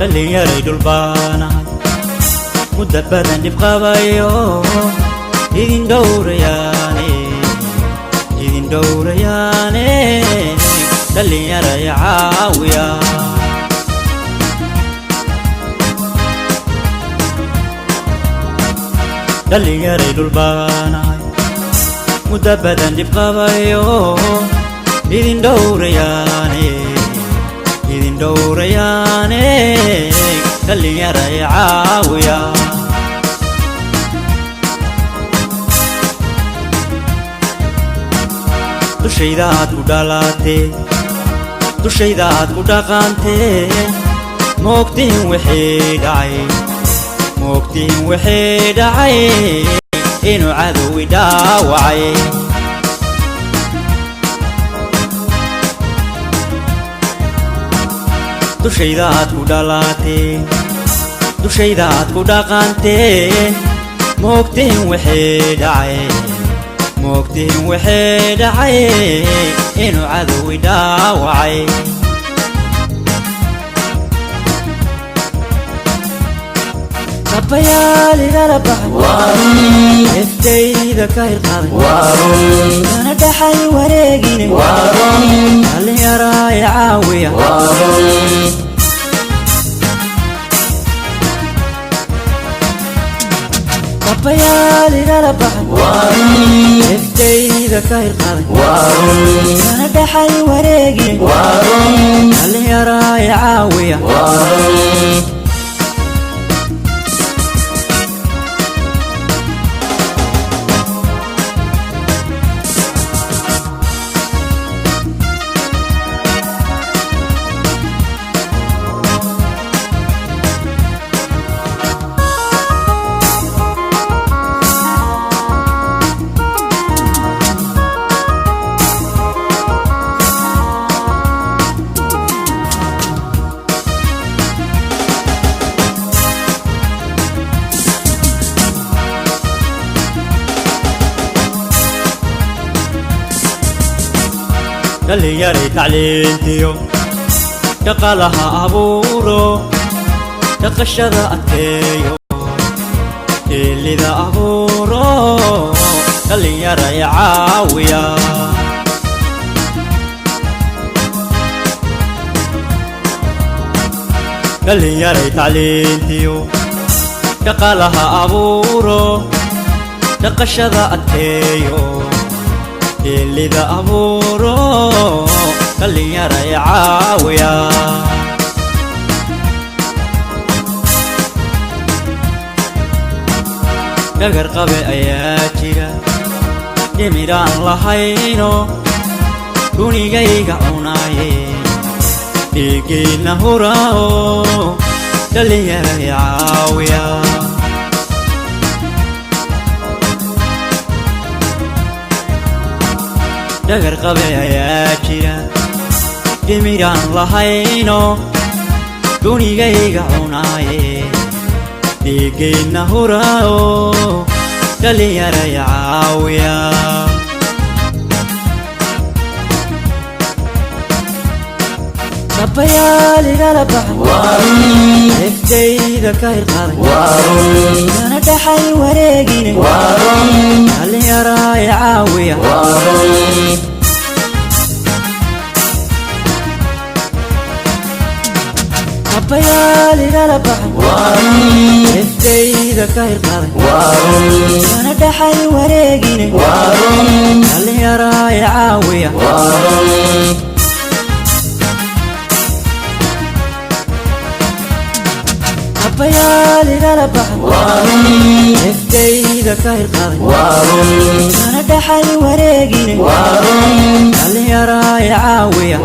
اللي يريد البانا مدبدا نبقى إذن دورياني اللي يرى عاوية اللي يريد البانا مدبدا نبقى إذن دورياني اللي يرى عاوية dushaydaad ku dhalaatee dushaydaad ku dhaqantee moogtiin wixii dhacay inuu cadowi dhaawacay dushaydaad ku dhalaatee dushaydaad ku dhaqantee moogtiin wixii dhacay inuu cadowi dhaawacay kabayaal igala baxay eftayda ka hirqaday kana dhaxay wareegine dhallinyaraay caawiya kabayaal igala baxay eftayda ka hirqaday kana dhaxay wareegine dhallinyaraay caawiya اللي يري تعلينتيو يقالها أبورو يقشر أتيو اللي ذا أبورو اللي يري عاوية اللي يري تعلينتيو يقالها أبورو يقشر أتيو اللي ذا أبورو اللي يرى عاوية يقرقب أياتيرا يميران لحينو كوني جايقا عناي يجينا هراو اللي يرى عاوية dagar qabe ayaa jira dhimiraan lahayno dunigayga cunaaye dhiigayna huraayo dhallinyaraya caawiya kabayaal igala baxay eftayda ka hirqaday kana dhaxay wareegine dhallinyaraya caawiya kabayaal igala baxay eftayda ka hirqaday kana dhaxay wareegine dhallinyaraya caawiya kabayaal igala baxay eftayda ka hirqaday kana dhaxay wareegine dhallinyaraya caawiya